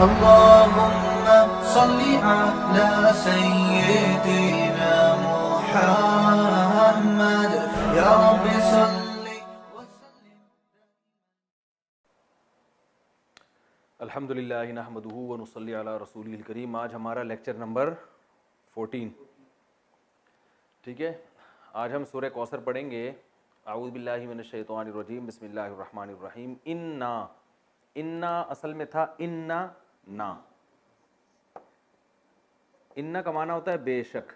اللهم صل على سيدنا محمد يا رب صل وسلم. الحمدللہ نحمدہ ونصلی علی رسولہ الکریم. آج ہمارا لیکچر نمبر 14. ٹھیک ہے, آج ہم سورہ کوثر پڑھیں گے. اعوذ باللہ من الشیطان الرجیم, بسم اللہ الرحمن الرحیم. انا اصل میں تھا نا. انا کا معنی ہوتا ہے بے شک.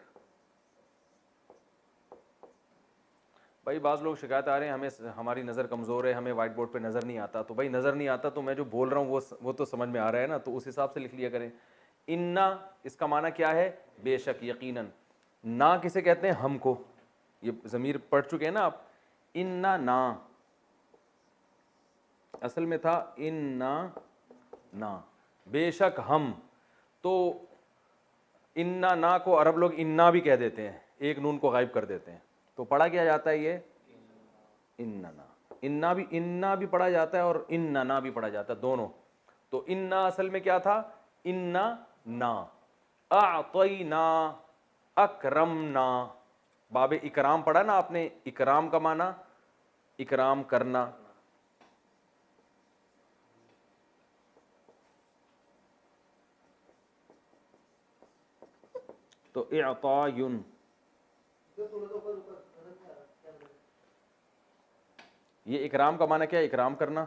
بھائی بعض لوگ شکایت آ رہے ہیں ہمیں ہماری نظر کمزور ہے, ہمیں وائٹ بورڈ پہ نظر نہیں آتا. تو بھائی نظر نہیں آتا تو میں جو بول رہا ہوں وہ تو سمجھ میں آ رہا ہے نا, تو اس حساب سے لکھ لیا کریں. انا اس کا معنی کیا ہے؟ بے شک, یقیناً. نا کسے کہتے ہیں؟ ہم کو. یہ ضمیر پڑھ چکے ہیں نا آپ. انا نا اصل میں تھا نا بے شک ہم. تو انا نا کو عرب لوگ انا بھی کہہ دیتے ہیں, ایک نون کو غائب کر دیتے ہیں. تو پڑھا کیا جاتا ہے یہ انا بھی پڑھا جاتا ہے اور اننا بھی پڑھا جاتا ہے, دونوں. تو انا اصل میں کیا تھا؟ انا نا. اعطینا اکرمنا, باب اکرام پڑھا نا آپ نے. اکرام کا معنی اکرام کرنا. تو اعطاین, یہ اکرام کا معنی کیا ہے؟ اکرام کرنا.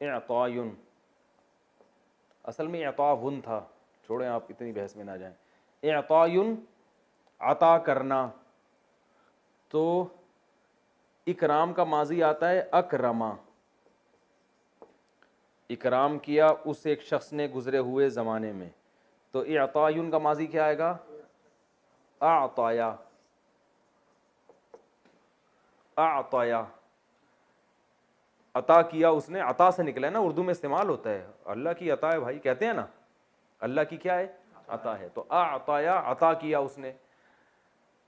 اعطاین اصل میں اعطاون تھا, چھوڑیں آپ اتنی بحث میں نہ جائیں. اعطاین عطا کرنا. تو اکرام کا ماضی آتا ہے اکرما. اکرام کیا اس ایک شخص نے گزرے ہوئے زمانے میں. تو اعطاین کا ماضی کیا آئے گا؟ اعطایا. عطا کیا اس نے, عطا سے نکلا ہے نا, اردو میں استعمال ہوتا ہے. اللہ کی عطا ہے بھائی, کہتے ہیں نا اللہ کی کیا ہے؟ عطا ہے. تو اعطایا, عطا کیا اس نے.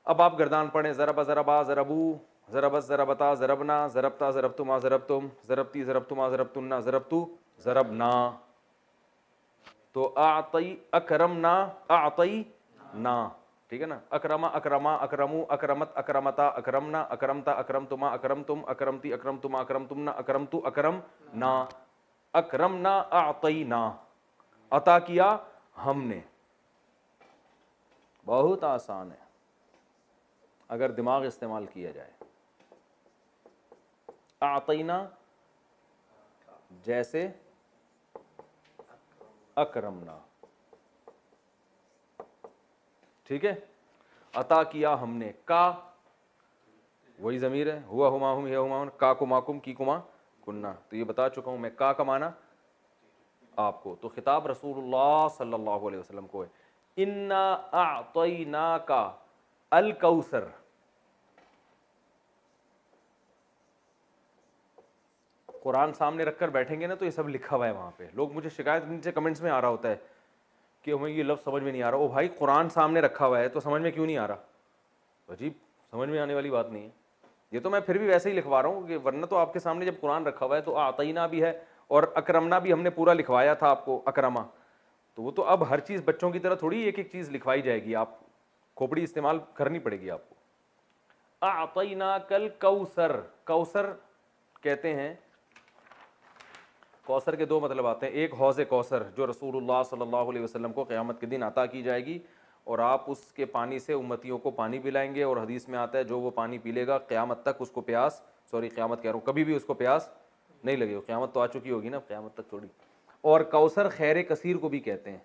اب آپ گردان پڑھیں. ضربا ضربا ضربو, ضربت ضربتا ضربنا, ضربتا ضربتما ضربتم, ضربتی ضربتما ضربتن, ضربتو ضربنا. تو اعطی اکرمنا اعطینا, ٹھیک ہے نا. اکرما اکرما اکرمو اکرمت اکرمتا اکرمنا اکرمتا اکرمتما اکرمتم اکرمتی اکرمتما اکرمتمنا اکرمتو اکرمنا. اکرمنا اعطینا, عطا کیا ہم نے. بہت آسان ہے اگر دماغ استعمال کیا جائے. اعطینا جیسے اکرمنا, ٹھیک ہے. عطا کیا ہم نے. کا وہی ضمیر ہے, ہوا ہما ہم یا ہما, کا کما کم کی کما کننا. تو یہ بتا چکا ہوں میں کا معنی آپ کو. تو خطاب رسول اللہ صلی اللہ علیہ وسلم کو ہے. انا اعطیناک الکوثر. قرآن سامنے رکھ کر بیٹھیں گے نا تو یہ سب لکھا ہوا ہے وہاں پہ. لوگ مجھے شکایت نیچے کمنٹس میں آ رہا ہوتا ہے کہ ہمیں یہ لفظ سمجھ میں نہیں آ رہا. او بھائی قرآن سامنے رکھا ہوا ہے تو سمجھ میں کیوں نہیں آ رہا؟ عجیب, سمجھ میں آنے والی بات نہیں ہے. یہ تو میں پھر بھی ویسے ہی لکھوا رہا ہوں کہ ورنہ تو آپ کے سامنے جب قرآن رکھا ہوا ہے تو اعطینا بھی ہے اور اکرمنا بھی ہم نے پورا لکھوایا تھا آپ کو, اکرما. تو وہ تو اب ہر چیز بچوں کی طرح تھوڑی ایک ایک چیز لکھوائی جائے گی, آپ کھوپڑی استعمال کرنی پڑے گی آپ کو. اعطیناک الکوثر, کوثر کہتے ہیں, کوثر کے دو مطلب آتے ہیں. ایک حوض کوثر جو رسول اللہ صلی اللہ علیہ وسلم کو قیامت کے دن عطا کی جائے گی, اور آپ اس کے پانی سے امتیوں کو پانی پلائیں گے. اور حدیث میں آتا ہے جو وہ پانی پی لے گا قیامت تک اس کو پیاس, قیامت کہہ رہا ہوں, کبھی بھی اس کو پیاس نہیں لگے. قیامت تو آ چکی ہوگی نا, قیامت تک تھوڑی. اور کوثر خیر کثیر کو بھی کہتے ہیں.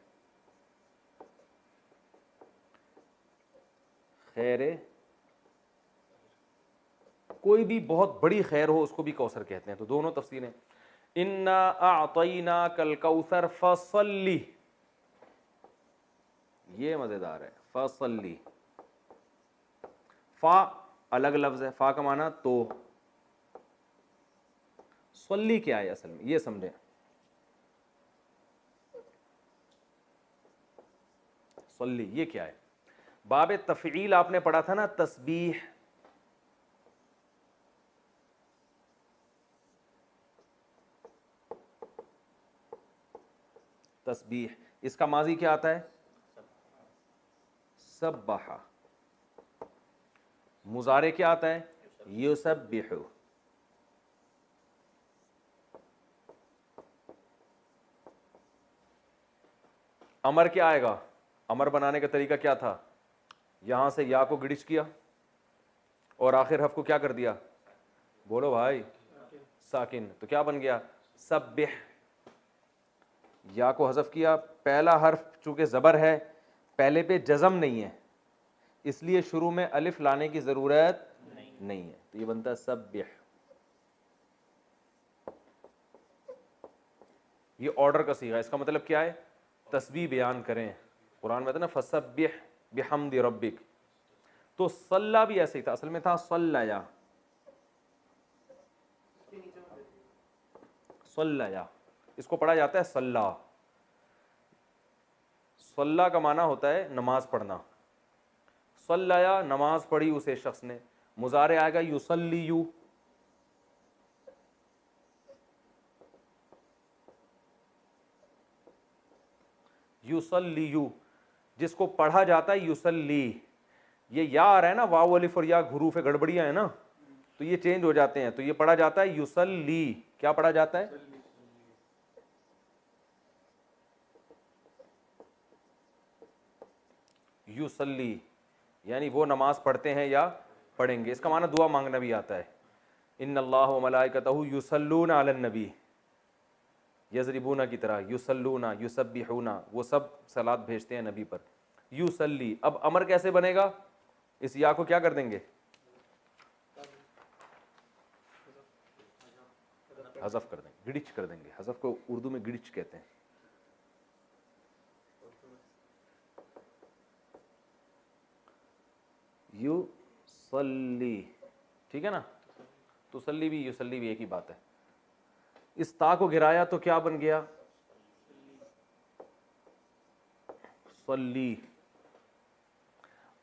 خیر کوئی بھی بہت بڑی خیر ہو اس کو بھی کوثر کہتے ہیں. تو دونوں تفسیریں. انا اعطیناک الکوثر فصلی, یہ مزیدار ہے. فصلی, فا الگ لفظ ہے, فا کا معنی تو. صلی کیا ہے اصل میں یہ سمجھیں. صلی یہ کیا ہے؟ باب تفعیل آپ نے پڑھا تھا نا, تسبیح. تسبیح. اس کا ماضی کیا آتا ہے؟ سبح. مضارع کیا آتا ہے؟ یسبح. امر کیا آئے گا؟ امر بنانے کا طریقہ کیا تھا؟ یہاں سے یا کو گڑچ کیا اور آخر حرف کو کیا کر دیا؟ بولو بھائی. ساکن. تو کیا بن گیا؟ سبح. یا کو حذف کیا. پہلا حرف چونکہ زبر ہے پہلے پہ جزم نہیں ہے اس لیے شروع میں الف لانے کی ضرورت نہیں ہے تو یہ بنتا ہے سبح. یہ آرڈر کا صیغہ. اس کا مطلب کیا ہے؟ تسبیح بیان کریں. قرآن میں تھا نا فسبح بحمد ربک. تو صلی بھی ایسے ہی تھا, اصل میں تھا صلیا. صلیا اس کو پڑھا جاتا ہے صلی. صلی کا معنی ہوتا ہے نماز پڑھنا. صلیا نماز پڑھی اسے شخص نے. مضارع آئے گا یصلیو. یصلیو جس کو پڑھا جاتا ہے یصلی. یہ یا آ رہا ہے نا, واو الف اور یا حروف گڑبڑیاں ہیں نا تو یہ چینج ہو جاتے ہیں. تو یہ پڑھا جاتا ہے یصلی. کیا پڑھا جاتا ہے؟ یصلی یعنی وہ نماز پڑھتے ہیں یا پڑھیں گے. اس کا معنی دعا مانگنا بھی آتا ہے. ان اللہ وملائکتہ یصلون علی النبی. یضربون کی طرح یصلون یسبحون وہ سب صلات بھیجتے ہیں نبی پر. یصلی. اب امر کیسے بنے گا؟ اس یا کو کیا کر دیں گے؟ حذف کر دیں گے, گڑچ کر دیں گے. حذف کو اردو میں گڑچ کہتے ہیں. یصلی ٹھیک ہے نا. تسلی بھی یصلی بھی ایک ہی بات ہے. اس تا کو گرایا تو کیا بن گیا؟ صلی.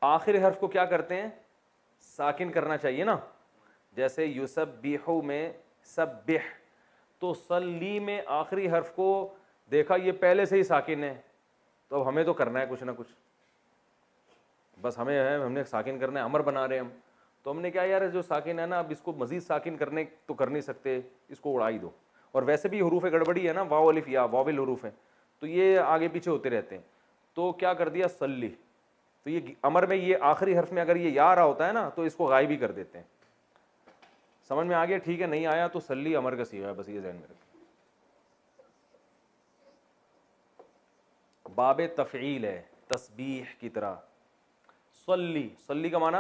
آخر حرف کو کیا کرتے ہیں؟ ساکن کرنا چاہیے نا. جیسے یسبح میں سبح, تو صلی میں آخری حرف کو دیکھا یہ پہلے سے ہی ساکن ہے تو اب ہمیں تو کرنا ہے کچھ نہ کچھ. بس ہمیں ہے, ہم نے ساکن کرنا ہے, امر بنا رہے ہیں ہم. تو ہم نے کیا یار جو ساکن ہے نا اب اس کو مزید ساکن کرنے تو کر نہیں سکتے, اس کو اڑائی دو. اور ویسے بھی حروف گڑبڑی ہے نا, واو الف یا واول حروف ہیں تو یہ آگے پیچھے ہوتے رہتے ہیں. تو کیا کر دیا؟ صلی. تو یہ امر میں یہ آخری حرف میں اگر یہ یا آ رہا ہوتا ہے نا تو اس کو غائب ہی کر دیتے ہیں. سمجھ میں آ گیا؟ ٹھیک ہے. نہیں آیا تو صلی امر کا صیغہ ہے, بس یہ ذہن میں رکھیں. باب تفعیل ہے تسبیح کی طرح. صلی. صلی کا معنی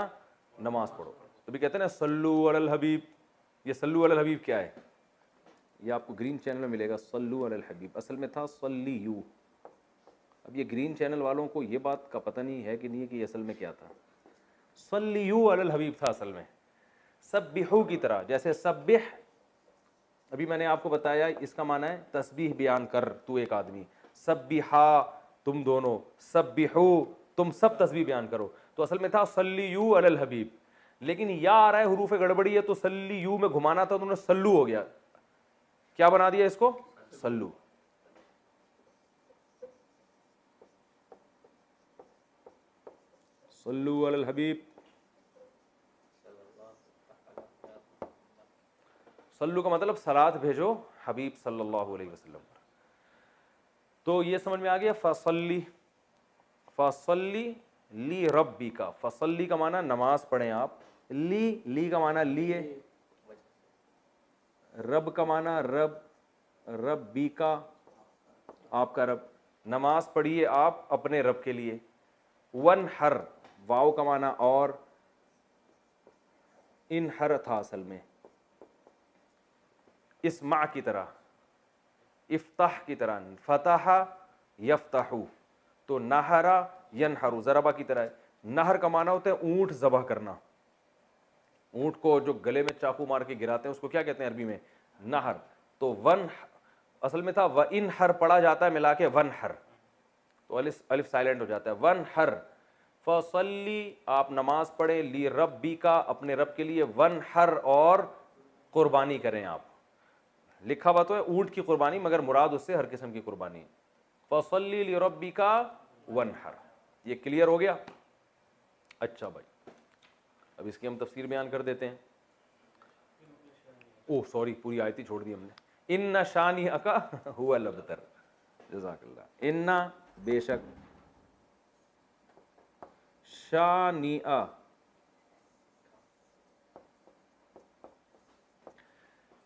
نماز پڑھو. تو بھی کہتے ہیں نا صلو علی الحبیب. یہ صلو علی الحبیب کیا ہے؟ یہ آپ کو گرین چینل میں ملے گا. صلو علی الحبیب اصل میں تھا صلیو. اب یہ گرین چینل والوں کو یہ بات کا پتہ نہیں ہے کہ نہیں ہے کہ یہ اصل میں کیا تھا. صلیو علی الحبیب تھا اصل میں. سبحو کی طرح. جیسے سبح ابھی میں نے آپ کو بتایا اس کا معنی ہے تسبیح بیان کر تو ایک آدمی. سبحا تم دونوں. سبحو تم سب تسبیح بیان کرو. تو اصل میں تھا صلیو علی الحبیب. لیکن یا آ رہا ہے حروف گڑبڑی ہے تو صلیو میں گھمانا تھا تو انہوں نے سلو ہو گیا. کیا بنا دیا اس کو؟ سلو. صلو علی الحبیب. صلو کا مطلب صلات بھیجو حبیب صلی اللہ علیہ وسلم. تو یہ سمجھ میں آ گیا. فصلی. فصلی لی ربی کا. فصلی کا معنی نماز پڑھیں آپ. لی کا معنی لیے. رب کا معنی رب. ربی کا آپ کا رب. نماز پڑھیے آپ اپنے رب کے لیے. ونحر واو کا معنی اور. انحر تھا اصل میں اسمع کی طرح. افتح کی طرح. فتح یفتح. تو نہرا ینحر ضربہ کی طرح ہے. نہر کا معنی ہوتا ہے اونٹ ذبح کرنا. اونٹ کو جو گلے میں چاقو مار کے گراتے ہیں اس کو کیا کہتے ہیں عربی میں؟ نہر. تو ون اصل میں تھا و انحر پڑھا جاتا ہے ملا کے ونحر تو الف سائلنٹ ہو جاتا ہے. ونحر. فصلی آپ نماز پڑھیں. لی ربی کا اپنے رب کے لیے. ونحر اور قربانی کریں آپ. لکھا ہوا تو ہے اونٹ کی قربانی مگر مراد اس سے ہر قسم کی قربانی. فصلی لربک وانحر. یہ کلیئر ہو گیا؟ اچھا بھائی اب اس کی ہم تفسیر بیان کر دیتے ہیں. اوہ سوری پوری آیت ہی چھوڑ دی ہم نے. ان شانئک هو الابتر. جزاک اللہ. ان بے شک شانئ،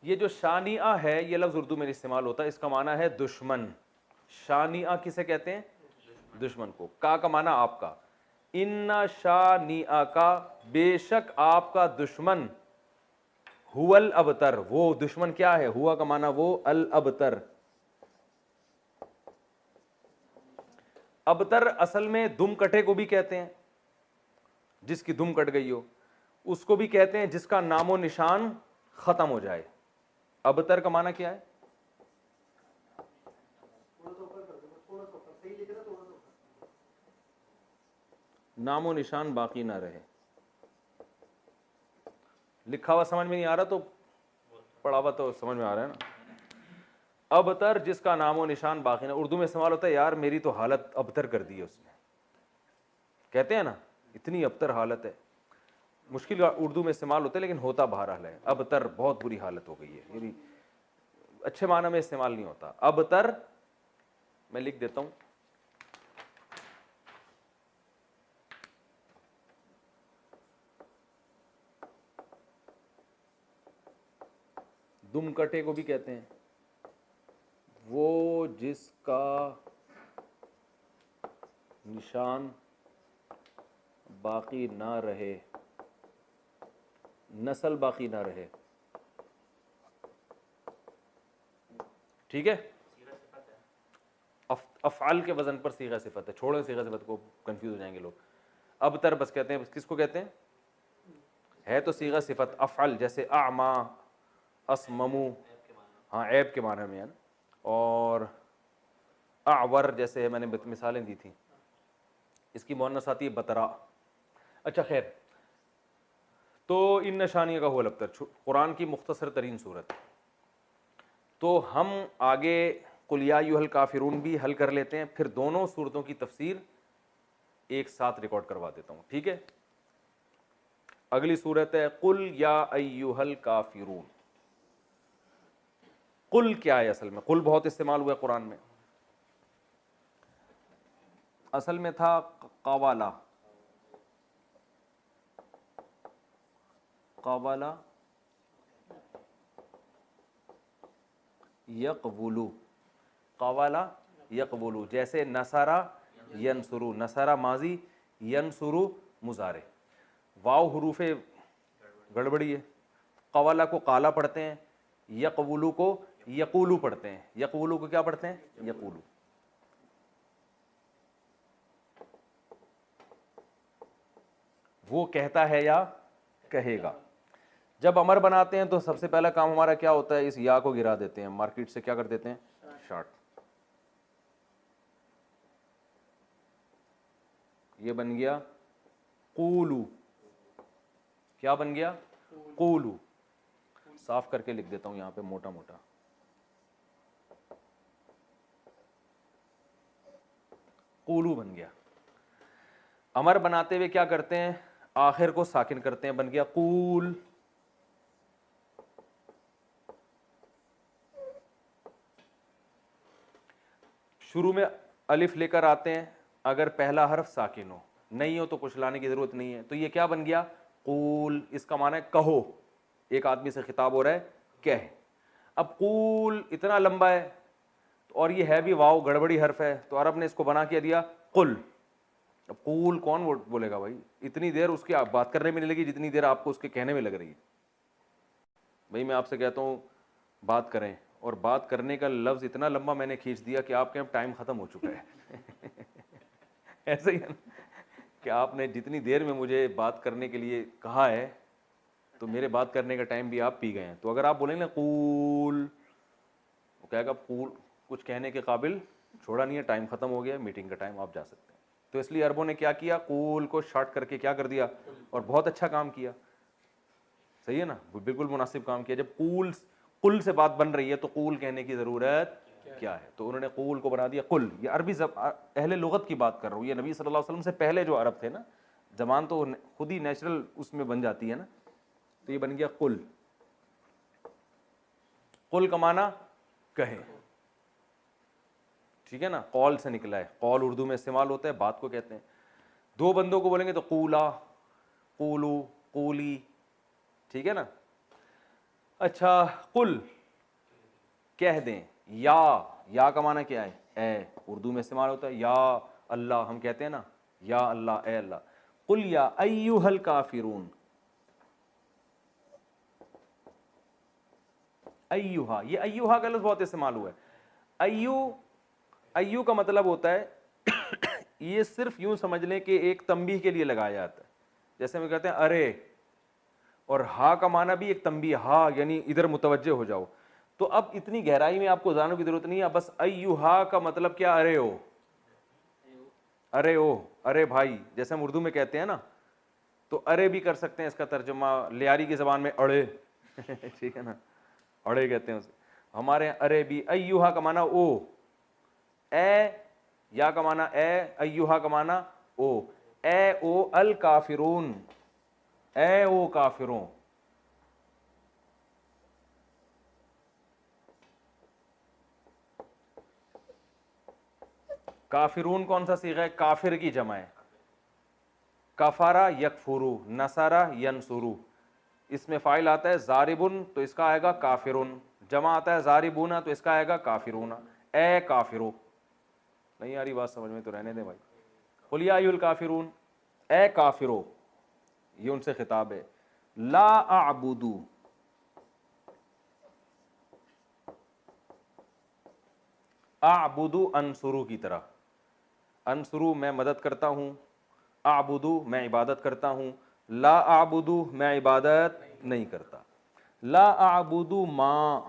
یہ جو شانئ ہے یہ لفظ اردو میں استعمال ہوتا ہے، اس کا معنی ہے دشمن. شانئ کسے کہتے ہیں؟ دشمن کو. کا معنی آپ کا. ان شانئ کا، بے شک آپ کا دشمن، هو الابتر، وہ دشمن کیا ہے؟ ہوا کا معنی وہ، الابتر. ابتر اصل میں دم کٹے کو بھی کہتے ہیں، جس کی دم کٹ گئی ہو. اس کو بھی کہتے ہیں جس کا نام و نشان ختم ہو جائے. ابتر کا معنی کیا ہے؟ نام و نشان باقی نہ رہے. لکھا ہوا سمجھ میں نہیں آ رہا تو پڑھا ہوا تو سمجھ میں آ رہا ہے نا. ابتر جس کا نام و نشان باقی نہ. اردو میں استعمال ہوتا ہے یار میری تو حالت ابتر کر دی ہے اس نے، کہتے ہیں نا اتنی ابتر حالت ہے. مشکل اردو میں استعمال ہوتا ہے لیکن ہوتا بہرحال ہے. ابتر بہت بری حالت ہو گئی ہے، یعنی اچھے معنی میں استعمال نہیں ہوتا. ابتر میں لکھ دیتا ہوں. دم کٹے کو بھی کہتے ہیں وہ جس کا نشان باقی نہ رہے، نسل باقی نہ رہے. ٹھیک ہے. افعال کے وزن پر صیغہ صفت ہے. چھوڑیں صیغہ صفت کو، کنفیوز ہو جائیں گے لوگ. ابتر بس کہتے ہیں، کس کو کہتے ہیں؟ ہے تو صیغہ صفت. افعل جیسے اعما، اسممو، ہاں عیب کے معنی میں ہے نا. اور اعور جیسے میں نے مثالیں دی تھیں. اس کی مؤنث آتی ہے بترا. اچھا خیر، تو ان نشانیوں کا هو الابتر قرآن کی مختصر ترین صورت. تو ہم آگے قل یا ایھا الکافرون بھی حل کر لیتے ہیں، پھر دونوں صورتوں کی تفسیر ایک ساتھ ریکارڈ کروا دیتا ہوں. ٹھیک ہے. اگلی صورت ہے قل یا ایھا الکافرون. قل کیا ہے؟ اصل میں قل بہت استعمال ہوا ہے قرآن میں. اصل میں تھا قوالا، قوالا یقبلو، قوالا یقبلو. جیسے نصرہ ینصرو، نصرہ ماضی، ینصرو مضارع. واو حروف گڑبڑی ہے. قوالا کو قالا پڑھتے ہیں، یقبلو کو یقولو پڑھتے ہیں. یقولو کو کیا پڑھتے ہیں؟ یقولو. وہ کہتا ہے یا کہے گا. جب امر بناتے ہیں تو سب سے پہلا کام ہمارا کیا ہوتا ہے؟ اس یا کو گرا دیتے ہیں، مارکیٹ سے کیا کر دیتے ہیں؟ شارٹ. یہ بن گیا قولو. کیا بن گیا؟ قولو. صاف کر کے لکھ دیتا ہوں یہاں پہ موٹا موٹا. قولو بن گیا. امر بناتے ہوئے کیا کرتے ہیں؟ آخر کو ساکن کرتے ہیں، بن گیا قول. شروع میں الف لے کر آتے ہیں اگر پہلا حرف ساکن ہو، نہیں ہو تو کچھ لانے کی ضرورت نہیں ہے. تو یہ کیا بن گیا؟ قول. اس کا معنی ہے کہو. ایک آدمی سے خطاب ہو رہا ہے، کہہ. اب قول اتنا لمبا ہے اور یہ ہے بھی واو گڑبڑی حرف ہے، تو عرب نے اس کو بنا کے دیا قل. اب قول کون بولے گا بھائی؟ اتنی دیر اس کی بات کرنے میں نہیں لگی جتنی دیر آپ کو اس کے کہنے میں لگ رہی ہے. بھائی میں آپ سے کہتا ہوں بات کریں، اور بات کرنے کا لفظ اتنا لمبا میں نے کھینچ دیا کہ آپ کے اب ٹائم ختم ہو چکا ہے. ایسا ہی ہے نا کہ آپ نے جتنی دیر میں مجھے بات کرنے کے لیے کہا ہے تو میرے بات کرنے کا ٹائم بھی آپ پی گئے ہیں. تو اگر آپ بولیں نا قول، وہ کہے گا قول کچھ کہنے کے قابل چھوڑا نہیں ہے، ٹائم ختم ہو گیا، میٹنگ کا ٹائم، آپ جا سکتے ہیں. تو اس لیے عربوں نے کیا کیا؟ قول کو شارٹ کر کے کیا کر دیا، اور بہت اچھا کام کیا. صحیح ہے نا، بالکل مناسب کام کیا. جب قول قل سے بات بن رہی ہے تو قول کہنے کی ضرورت کیا ہے. تو انہوں نے قول کو بنا دیا قل. یہ عربی اہل لغت کی بات کر رہا ہوں, یہ نبی صلی اللہ علیہ وسلم سے پہلے جو عرب تھے نا, زبان تو خود ہی نیچرل اس میں بن جاتی ہے نا, تو یہ بن گیا قل. قل کا معنی کہیں, ٹھیک ہے نا, قول سے نکلا ہے. قول اردو میں استعمال ہوتا ہے, بات کو کہتے ہیں. دو بندوں کو بولیں گے تو قولا, قولو, قولی, ٹھیک ہے نا. اچھا قل کہہ دیں, یا کا معنی کیا ہے, اے, اردو میں استعمال ہوتا ہے. یا اللہ, ہم کہتے ہیں نا یا اللہ, اے اللہ. قل یا ایھا الکافرون, ایھا, یہ ایھا کا لفظ بہت استعمال ہوا ہے. ایو کا مطلب ہوتا ہے, یہ صرف یوں سمجھ لیں کہ ایک تنبیہ کے لیے لگایا جاتا ہے. جیسے ہم کہتے ہیں ارے, اور ہا کا معنی بھی ایک تنبیہ, ہا یعنی ادھر متوجہ ہو جاؤ. تو اب اتنی گہرائی میں آپ کو جاننے کی ضرورت نہیں ہے, بس ایھا کا مطلب کیا, ارے ہو, ارے ہو, ارے بھائی. جیسے ہم اردو میں کہتے ہیں نا, تو ارے بھی کر سکتے ہیں اس کا ترجمہ. لیاری کی زبان میں اڑے, ٹھیک ہے نا, اڑے کہتے ہیں اسے. ہمارے یہاں ارے بھی. ایھا کا معنی او, اے, یا کا معنی اے, ایھا کا معنی او. اے او الکافرون, اے او کافروں. کافرون کون سا صیغہ ہے, کافر کی جمع ہے. کفارا یکفرو, نصارا ینصرو. اس میں فاعل آتا ہے ضاربن, تو اس کا آئے گا کافرون. جمع آتا ہے ضاربون, تو اس کا آئے گا کافرون. اے کافرو. نہیں آ رہی بات سمجھ میں تو رہنے دیں بھائی. قل یا ایھا الکافرون, اے کافرو, یہ ان سے خطاب ہے. لا اعبدو, اعبدو انصرو کی طرح. انصرو میں مدد کرتا ہوں, اعبدو میں عبادت کرتا ہوں, لا اعبدو میں عبادت نہیں کرتا. لا اعبدو ما,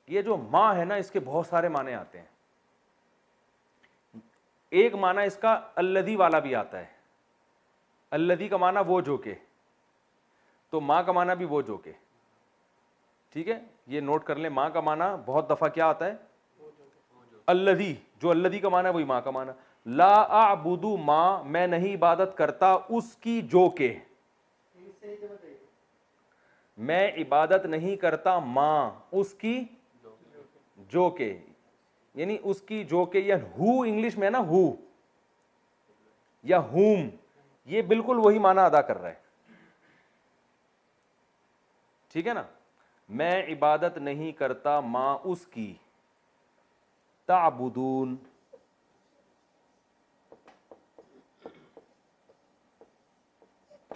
یہ جو ما ہے نا, اس کے بہت سارے معنی آتے ہیں. ایک معنی اس کا الذی والا بھی آتا ہے. الذی کا معنی وہ جو کہ, تو ماں کا معنی بھی وہ جو کہ, ٹھیک ہے. یہ نوٹ کر لیں, ماں کا معنی بہت دفعہ کیا آتا ہے, الذی. جو الذی کا معنی ہے وہی ماں کا معنی. لا اعبد ما, میں نہیں عبادت کرتا اس کی جو کہ, میں عبادت نہیں کرتا ماں اس کی جو کہ, یعنی اس کی جو کہ, یا ہو انگلش میں نا, ہو یا ہوم, یہ بالکل وہی معنی ادا کر رہا ہے, ٹھیک ہے نا. میں عبادت نہیں کرتا ماں اس کی, تعبدون,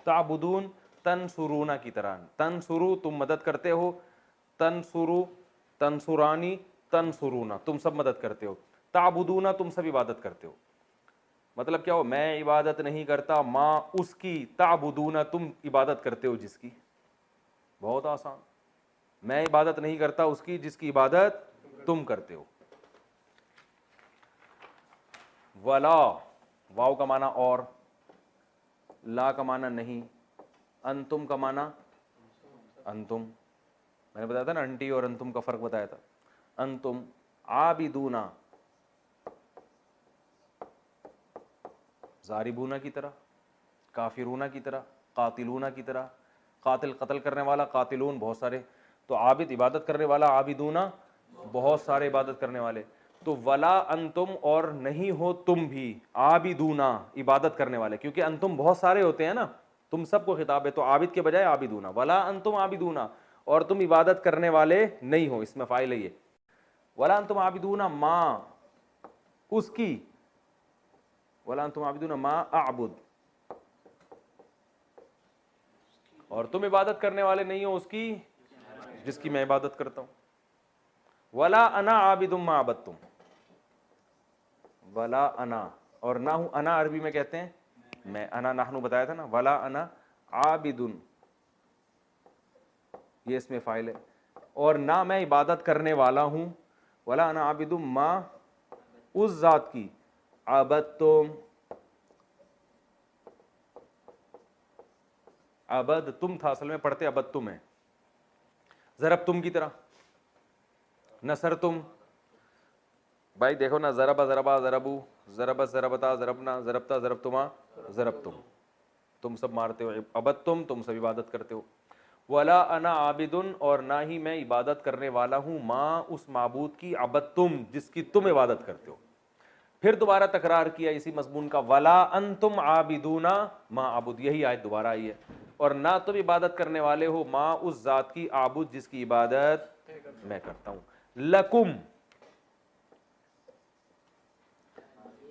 تعبدون تنصرون کی طرح. تنصرو تم مدد کرتے ہو, تنصرو, تنصرانی, تنصرون تم سب مدد کرتے ہو, تعبدون تم سب عبادت کرتے ہو. مطلب کیا ہو, میں عبادت نہیں کرتا ماں اس کی, تعبدون تم عبادت کرتے ہو جس کی. بہت آسان. میں عبادت نہیں کرتا اس کی جس کی عبادت تم کرتے ہو. ولا, واو کا معنی اور, لا کا معنی نہیں, انتم کا معنی انتم. میں نے بتایا تھا نا انٹی اور انتم کا فرق بتایا تھا. انتم عابدون, ضاربون کی طرح, کافرون کی طرح, قاتلون کی طرح. قاتل قتل کرنے والا, قاتلون بہت سارے. تو عابد عبادت کرنے والا, عابدون بہت سارے عبادت کرنے والے. تو ولا انتم, اور نہیں ہو تم بھی, عابدون عبادت کرنے والے, کیونکہ انتم بہت سارے ہوتے ہیں نا, تم سب کو خطاب ہے. تو عابد کے بجائے عابدون. ولا انتم عابدون, اور تم عبادت کرنے والے نہیں ہو, اس میں فاعل ہے یہ. ولا انتم عابدون ما اس کی, ولا انتم عابدون ما اعبد, اور تم عبادت کرنے والے نہیں ہو اس کی جس کی میں عبادت کرتا ہوں. ولا انا عابد ما عبدتم, ولا انا, اور نہ ہوں, انا عربی میں کہتے ہیں میں, انا نحنو بتایا تھا نا. ولا انا عابد, یہ اس میں فاعل ہے, اور نہ میں عبادت کرنے والا ہوں. ولا انا عابد ما اس ذات کی, عبدتم, عبد تم تھا, اصل میں پڑھتے عبدتم ہے. ضرب تم کی طرح, نصر تم, بھائی دیکھو نا، ضربا ضربا ضربو، ضربت ضربتا ضربنا، ضربتا ضربتما ضربتم، تم سب مارتے ہو، عبدتم تم سب عبادت کرتے ہو، ولا انا عابدن اور نہ ہی میں عبادت کرنے والا ہوں، ماں اس معبود کی، عبدتم جس کی تم عبادت کرتے ہو. پھر دوبارہ تکرار کیا اسی مضمون کا، ولا انتم عابدون ما اعبد، یہی آیت دوبارہ آئی ہے، اور نہ تم عبادت کرنے والے ہو ماں اس ذات کی، عابد جس کی عبادت میں کرتا ہوں. لکم،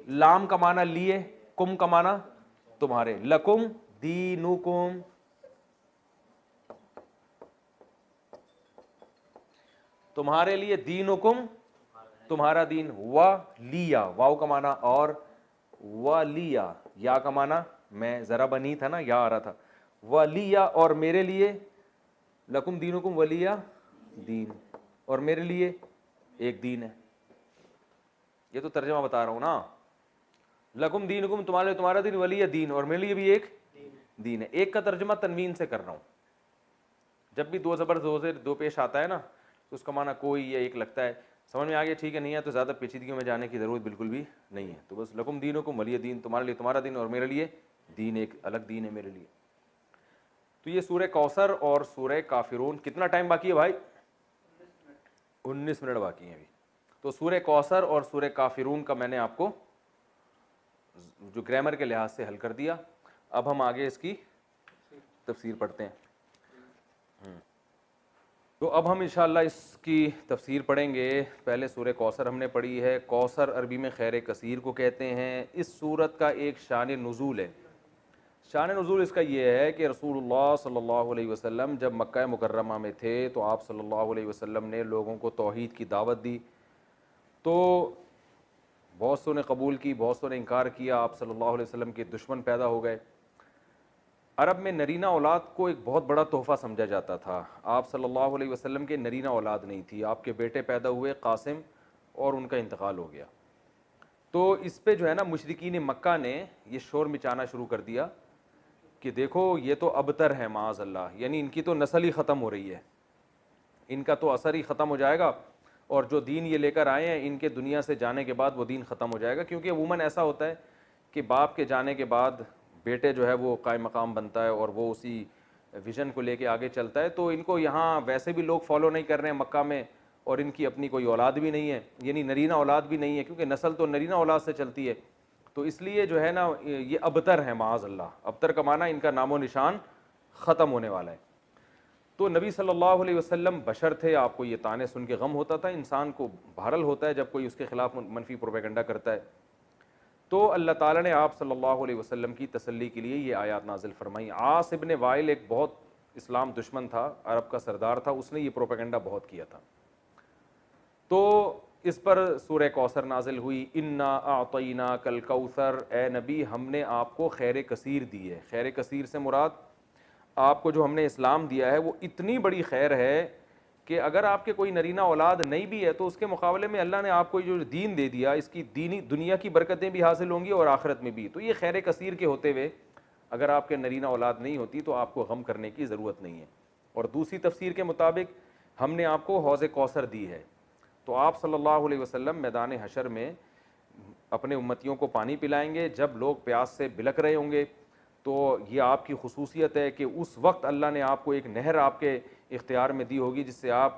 لام کا معنی لیے، کم کا معنی تمہارے، لکم دینکم، تمہارے لیے، دینکم تمہارا دین، ولیا، واو کا معنی اور، ولیا یا کا معنی میں، ذرا بنی تھا نا، یا آ رہا تھا، ولیا اور میرے لیے، لکم دینکم ولیا دین، اور میرے لیے ایک دین ہے. یہ تو ترجمہ بتا رہا ہوں نا، لکم دینکم تمہارے، تمہارا دین، ولی دین اور میرے لیے بھی ایک دین ہے. ایک کا ترجمہ تنوین سے کر رہا ہوں. جب بھی دو زبر دو سے دو پیش آتا ہے نا تو اس کا معنی کوئی یا ایک لگتا ہے. سمجھ میں آ گیا؟ ٹھیک ہے، نہیں ہے تو زیادہ پیچیدگیوں میں جانے کی ضرورت بالکل بھی نہیں ہے. تو بس لکم دینکم ولی دین، تمہارے لیے تمہارا دین اور میرے لیے دین، ایک الگ دین ہے میرے لیے. تو یہ سورہ کوثر اور سورہ کافرون. کتنا ٹائم باقی ہے بھائی؟ 19 منٹ باقی ہیں ابھی. تو سورہ کوثر اور سورہ کافرون کا میں نے آپ کو جو گرامر کے لحاظ سے حل کر دیا. اب ہم آگے اس کی تفسیر پڑھتے ہیں. تو اب ہم انشاءاللہ اس کی تفسیر پڑھیں گے. پہلے سورہ کوثر ہم نے پڑھی ہے. کوثر عربی میں خیر کثیر کو کہتے ہیں. اس سورت کا ایک شان نزول ہے. شان نزول اس کا یہ ہے کہ رسول اللہ صلی اللہ علیہ وسلم جب مکہ مکرمہ میں تھے تو آپ صلی اللہ علیہ وسلم نے لوگوں کو توحید کی دعوت دی. تو بہت سو نے قبول کی، بہت سو نے انکار کیا. آپ صلی اللہ علیہ وسلم کے دشمن پیدا ہو گئے. عرب میں نرینہ اولاد کو ایک بہت بڑا تحفہ سمجھا جاتا تھا. آپ صلی اللہ علیہ وسلم کے نرینہ اولاد نہیں تھی. آپ کے بیٹے پیدا ہوئے قاسم، اور ان کا انتقال ہو گیا. تو اس پہ جو ہے نا مشرکین مکہ نے یہ شور مچانا شروع کر دیا کہ دیکھو یہ تو ابتر ہے معاذ اللہ، یعنی ان کی تو نسل ہی ختم ہو رہی ہے، ان کا تو اثر ہی ختم ہو جائے گا، اور جو دین یہ لے کر آئے ہیں ان کے دنیا سے جانے کے بعد وہ دین ختم ہو جائے گا. کیونکہ عموماً ایسا ہوتا ہے کہ باپ کے جانے کے بعد بیٹے جو ہے وہ قائم مقام بنتا ہے اور وہ اسی ویژن کو لے کے آگے چلتا ہے. تو ان کو یہاں ویسے بھی لوگ فالو نہیں کر رہے ہیں مکہ میں، اور ان کی اپنی کوئی اولاد بھی نہیں ہے، یعنی نرینہ اولاد بھی نہیں ہے، کیونکہ نسل تو نرینہ اولاد سے چلتی ہے. تو اس لیے جو ہے نا یہ ابتر ہے معاذ اللہ. ابتر کا معنی ان کا نام و نشان ختم ہونے والا ہے. تو نبی صلی اللہ علیہ وسلم بشر تھے. آپ کو یہ تانے سن کے غم ہوتا تھا. انسان کو بہرحال ہوتا ہے جب کوئی اس کے خلاف منفی پروپیگنڈا کرتا ہے. تو اللہ تعالیٰ نے آپ صلی اللہ علیہ وسلم کی تسلی کے لیے یہ آیات نازل فرمائی. عاص ابن وائل ایک بہت اسلام دشمن تھا، عرب کا سردار تھا، اس نے یہ پروپیگنڈا بہت کیا تھا. تو اس پر سورہ کوثر نازل ہوئی. انا اعطیناک الکوثر، اے نبی ہم نے آپ کو خیر کثیر دی ہے. خیر کثیر سے مراد آپ کو جو ہم نے اسلام دیا ہے وہ اتنی بڑی خیر ہے کہ اگر آپ کے کوئی نرینہ اولاد نہیں بھی ہے تو اس کے مقابلے میں اللہ نے آپ کو جو دین دے دیا، اس کی دینی دنیا کی برکتیں بھی حاصل ہوں گی اور آخرت میں بھی. تو یہ خیر کثیر کے ہوتے ہوئے اگر آپ کے نرینہ اولاد نہیں ہوتی تو آپ کو غم کرنے کی ضرورت نہیں ہے. اور دوسری تفسیر کے مطابق ہم نے آپ کو حوض کوثر دی ہے. تو آپ صلی اللہ علیہ وسلم میدان حشر میں اپنے امتیوں کو پانی پلائیں گے. جب لوگ پیاس سے بلک رہے ہوں گے تو یہ آپ کی خصوصیت ہے کہ اس وقت اللہ نے آپ کو ایک نہر آپ کے اختیار میں دی ہوگی جس سے آپ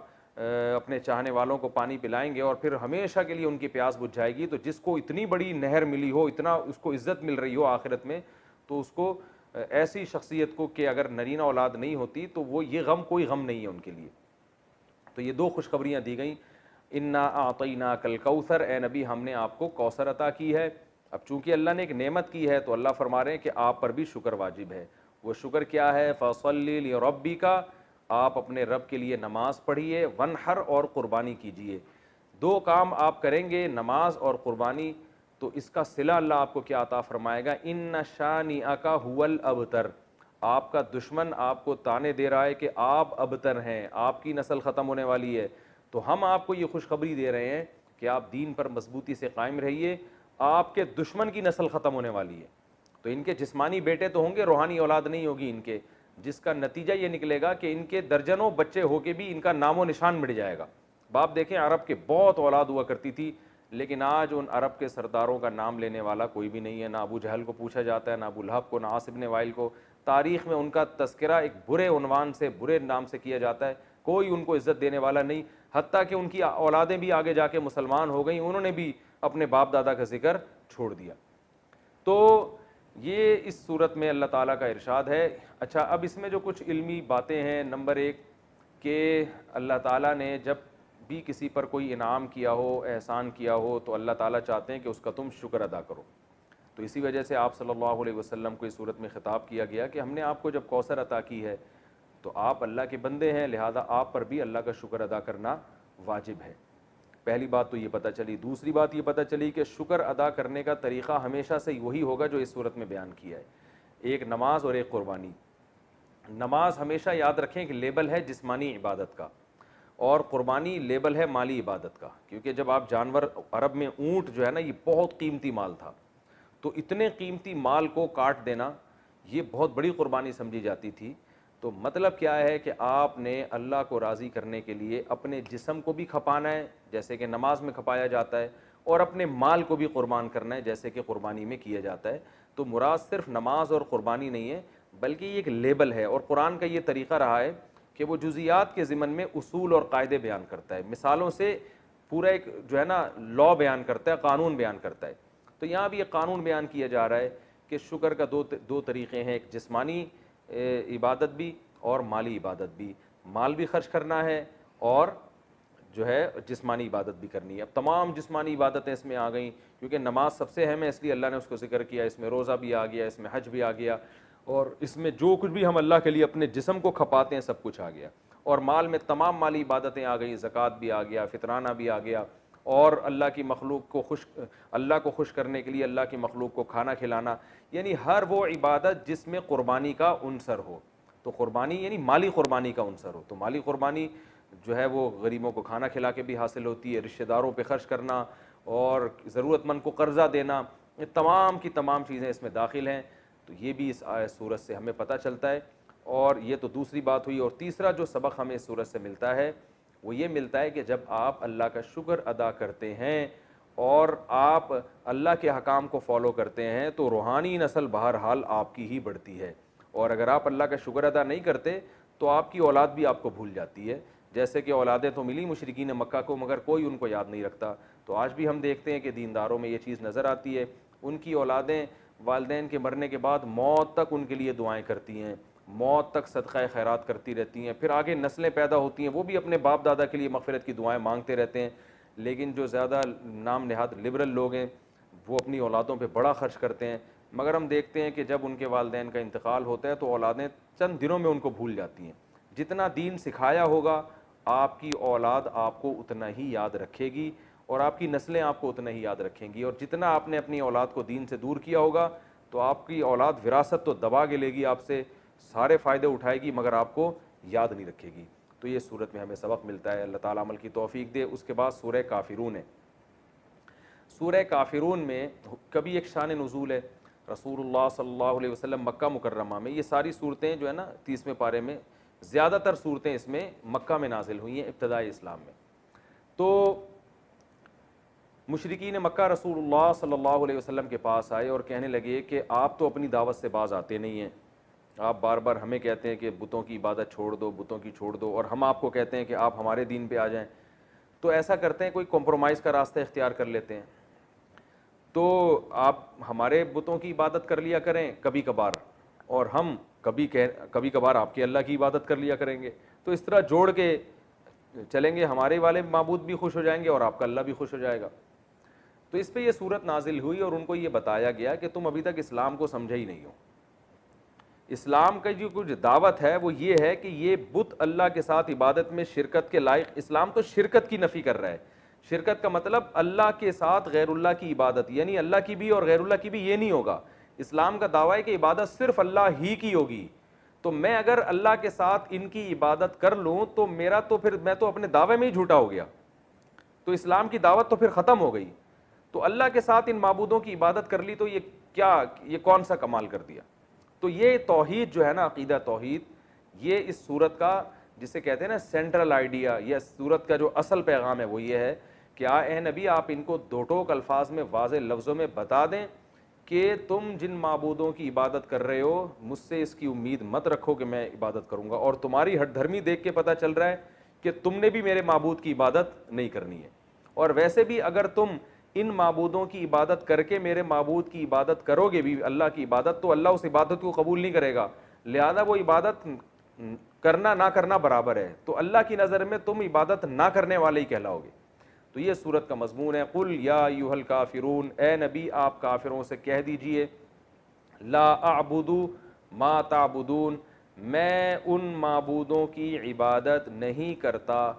اپنے چاہنے والوں کو پانی پلائیں گے اور پھر ہمیشہ کے لیے ان کی پیاس بجھ جائے گی. تو جس کو اتنی بڑی نہر ملی ہو، اتنا اس کو عزت مل رہی ہو آخرت میں، تو اس کو ایسی شخصیت کو کہ اگر نرینہ اولاد نہیں ہوتی تو وہ یہ غم کوئی غم نہیں ہے ان کے لیے. تو یہ دو خوشخبریاں دی گئیں. انا اعطیناک الکوثر، اے نبی ہم نے آپ کو کوثر عطا کی ہے. اب چونکہ اللہ نے ایک نعمت کی ہے تو اللہ فرما رہے ہیں کہ آپ پر بھی شکر واجب ہے. وہ شکر کیا ہے؟ فصلی لربک، آپ اپنے رب کے لیے نماز پڑھیے، ونحر اور قربانی کیجیے. دو کام آپ کریں گے، نماز اور قربانی، تو اس کا صلہ اللہ آپ کو کیا عطا فرمائے گا؟ ان شانئک ھو الابتر، آپ کا دشمن آپ کو تانے دے رہا ہے کہ آپ ابتر ہیں، آپ کی نسل ختم ہونے والی ہے. تو ہم آپ کو یہ خوشخبری دے رہے ہیں کہ آپ دین پر مضبوطی سے قائم رہیے، آپ کے دشمن کی نسل ختم ہونے والی ہے. تو ان کے جسمانی بیٹے تو ہوں گے، روحانی اولاد نہیں ہوگی ان کے، جس کا نتیجہ یہ نکلے گا کہ ان کے درجنوں بچے ہو کے بھی ان کا نام و نشان مٹ جائے گا. باپ دیکھیں عرب کے بہت اولاد ہوا کرتی تھی لیکن آج ان عرب کے سرداروں کا نام لینے والا کوئی بھی نہیں ہے، نہ ابو جہل کو پوچھا جاتا ہے، نہ ابو لہب کو، نہ عاص بن وائل کو۔ تاریخ میں ان کا تذکرہ ایک برے عنوان سے، برے نام سے کیا جاتا ہے، کوئی ان کو عزت دینے والا نہیں، حتیٰ کہ ان کی اولادیں بھی آگے جا کے مسلمان ہو گئیں، انہوں نے بھی اپنے باپ دادا کا ذکر چھوڑ دیا۔ تو یہ اس صورت میں اللہ تعالیٰ کا ارشاد ہے۔ اچھا، اب اس میں جو کچھ علمی باتیں ہیں، نمبر ایک کہ اللہ تعالیٰ نے جب بھی کسی پر کوئی انعام کیا ہو، احسان کیا ہو، تو اللہ تعالیٰ چاہتے ہیں کہ اس کا تم شکر ادا کرو۔ تو اسی وجہ سے آپ صلی اللہ علیہ وسلم کو اس صورت میں خطاب کیا گیا کہ ہم نے آپ کو جب کوثر عطا کی ہے تو آپ اللہ کے بندے ہیں، لہذا آپ پر بھی اللہ کا شکر ادا کرنا واجب ہے۔ پہلی بات تو یہ پتہ چلی۔ دوسری بات یہ پتہ چلی کہ شکر ادا کرنے کا طریقہ ہمیشہ سے وہی ہوگا جو اس صورت میں بیان کیا ہے، ایک نماز اور ایک قربانی۔ نماز ہمیشہ یاد رکھیں کہ لیبل ہے جسمانی عبادت کا، اور قربانی لیبل ہے مالی عبادت کا، کیونکہ جب آپ جانور، عرب میں اونٹ جو ہے نا یہ بہت قیمتی مال تھا، تو اتنے قیمتی مال کو کاٹ دینا یہ بہت بڑی قربانی سمجھی جاتی تھی۔ تو مطلب کیا ہے کہ آپ نے اللہ کو راضی کرنے کے لیے اپنے جسم کو بھی کھپانا ہے جیسے کہ نماز میں کھپایا جاتا ہے، اور اپنے مال کو بھی قربان کرنا ہے جیسے کہ قربانی میں کیا جاتا ہے۔ تو مراد صرف نماز اور قربانی نہیں ہے، بلکہ یہ ایک لیبل ہے، اور قرآن کا یہ طریقہ رہا ہے کہ وہ جزیات کے ضمن میں اصول اور قاعدے بیان کرتا ہے، مثالوں سے پورا ایک جو ہے نا لا بیان کرتا ہے، قانون بیان کرتا ہے۔ تو یہاں بھی ایک قانون بیان کیا جا رہا ہے کہ شکر کا دو طریقے ہیں، ایک جسمانی عبادت بھی اور مالی عبادت بھی، مال بھی خرچ کرنا ہے اور جو ہے جسمانی عبادت بھی کرنی ہے۔ اب تمام جسمانی عبادتیں اس میں آ گئیں، کیونکہ نماز سب سے اہم ہے اس لیے اللہ نے اس کو ذکر کیا، اس میں روزہ بھی آ گیا، اس میں حج بھی آ گیا، اور اس میں جو کچھ بھی ہم اللہ کے لیے اپنے جسم کو کھپاتے ہیں سب کچھ آ گیا، اور مال میں تمام مالی عبادتیں آ گئیں، زکوٰۃ بھی آ گیا، فطرانہ بھی آ گیا، اور اللہ کی مخلوق کو اللہ کو خوش کرنے کے لیے اللہ کی مخلوق کو کھانا کھلانا، یعنی ہر وہ عبادت جس میں قربانی کا عنصر ہو۔ تو قربانی یعنی مالی قربانی کا عنصر ہو، تو مالی قربانی جو ہے وہ غریبوں کو کھانا کھلا کے بھی حاصل ہوتی ہے، رشتہ داروں پہ خرچ کرنا اور ضرورت مند کو قرضہ دینا، یہ تمام کی تمام چیزیں اس میں داخل ہیں۔ تو یہ بھی اس سورت سے ہمیں پتہ چلتا ہے، اور یہ تو دوسری بات ہوئی۔ اور تیسرا جو سبق ہمیں اس سورت سے ملتا ہے وہ یہ ملتا ہے کہ جب آپ اللہ کا شکر ادا کرتے ہیں اور آپ اللہ کے حکام کو فالو کرتے ہیں تو روحانی نسل بہرحال آپ کی ہی بڑھتی ہے، اور اگر آپ اللہ کا شکر ادا نہیں کرتے تو آپ کی اولاد بھی آپ کو بھول جاتی ہے، جیسے کہ اولادیں تو ملی مشرکین مکہ کو مگر کوئی ان کو یاد نہیں رکھتا۔ تو آج بھی ہم دیکھتے ہیں کہ دینداروں میں یہ چیز نظر آتی ہے، ان کی اولادیں والدین کے مرنے کے بعد موت تک ان کے لیے دعائیں کرتی ہیں، موت تک صدقہ خیرات کرتی رہتی ہیں، پھر آگے نسلیں پیدا ہوتی ہیں وہ بھی اپنے باپ دادا کے لیے مغفرت کی دعائیں مانگتے رہتے ہیں۔ لیکن جو زیادہ نام نہاد لبرل لوگ ہیں وہ اپنی اولادوں پہ بڑا خرچ کرتے ہیں، مگر ہم دیکھتے ہیں کہ جب ان کے والدین کا انتقال ہوتا ہے تو اولادیں چند دنوں میں ان کو بھول جاتی ہیں۔ جتنا دین سکھایا ہوگا آپ کی اولاد آپ کو اتنا ہی یاد رکھے گی، اور آپ کی نسلیں آپ کو اتنا ہی یاد رکھیں گی، اور جتنا آپ نے اپنی اولاد کو دین سے دور کیا ہوگا تو آپ کی اولاد وراثت تو دبا کے لے گی، آپ سے سارے فائدے اٹھائے گی مگر آپ کو یاد نہیں رکھے گی۔ تو یہ صورت میں ہمیں سبق ملتا ہے، اللہ تعالیٰ عمل کی توفیق دے۔ اس کے بعد سورہ کافرون ہے۔ سورہ کافرون میں کبھی ایک شان نزول ہے، رسول اللہ صلی اللہ علیہ وسلم مکہ مکرمہ میں، یہ ساری صورتیں جو ہے نا 30ویں پارے میں زیادہ تر صورتیں اس میں مکہ میں نازل ہوئی ہیں ابتدائی اسلام میں۔ تو مشرکین مکہ رسول اللہ صلی اللہ علیہ وسلم کے پاس آئے اور کہنے لگے کہ آپ تو اپنی دعوت سے باز آتے نہیں ہیں، آپ بار بار ہمیں کہتے ہیں کہ بتوں کی عبادت چھوڑ دو، بتوں کی چھوڑ دو، اور ہم آپ کو کہتے ہیں کہ آپ ہمارے دین پہ آ جائیں، تو ایسا کرتے ہیں کوئی کمپرومائز کا راستہ اختیار کر لیتے ہیں، تو آپ ہمارے بتوں کی عبادت کر لیا کریں کبھی کبھار، اور ہم کبھی کبھار آپ کے اللہ کی عبادت کر لیا کریں گے، تو اس طرح جوڑ کے چلیں گے، ہمارے والے معبود بھی خوش ہو جائیں گے اور آپ کا اللہ بھی خوش ہو جائے گا۔ تو اس پہ یہ صورت نازل ہوئی اور ان کو یہ بتایا گیا کہ تم ابھی تک اسلام کو سمجھے ہی نہیں ہو۔ اسلام کا جو کچھ دعوت ہے وہ یہ ہے کہ یہ بت اللہ کے ساتھ عبادت میں شرکت کے لائق، اسلام تو شرکت کی نفی کر رہا ہے۔ شرکت کا مطلب اللہ کے ساتھ غیر اللہ کی عبادت، یعنی اللہ کی بھی اور غیر اللہ کی بھی یہ نہیں ہوگا۔ اسلام کا دعویٰ ہے کہ عبادت صرف اللہ ہی کی ہوگی، تو میں اگر اللہ کے ساتھ ان کی عبادت کر لوں تو میرا تو پھر میں تو اپنے دعوے میں ہی جھوٹا ہو گیا، تو اسلام کی دعوت تو پھر ختم ہو گئی۔ تو اللہ کے ساتھ ان معبودوں کی عبادت کر لی تو یہ کون سا کمال کر دیا۔ تو یہ توحید جو ہے نا، عقیدہ توحید، یہ اس سورت کا جسے کہتے ہیں نا سینٹرل آئیڈیا، یا سورت کا جو اصل پیغام ہے وہ یہ ہے کیا اے نبی آپ ان کو دو ٹوک الفاظ میں واضح لفظوں میں بتا دیں کہ تم جن معبودوں کی عبادت کر رہے ہو مجھ سے اس کی امید مت رکھو کہ میں عبادت کروں گا, اور تمہاری ہٹ دھرمی دیکھ کے پتہ چل رہا ہے کہ تم نے بھی میرے معبود کی عبادت نہیں کرنی ہے, اور ویسے بھی اگر تم ان معبودوں کی عبادت کر کے میرے معبود کی عبادت کرو گے بھی, اللہ کی عبادت, تو اللہ اس عبادت کو قبول نہیں کرے گا, لہذا وہ عبادت کرنا نہ کرنا برابر ہے, تو اللہ کی نظر میں تم عبادت نہ کرنے والے ہی کہلاؤ گے. تو یہ صورت کا مضمون ہے. قل یا ایھا الکافرون, اے نبی آپ کافروں سے کہہ دیجئے, لا اعبد ما تعبدون, میں ان معبودوں کی عبادت نہیں کرتا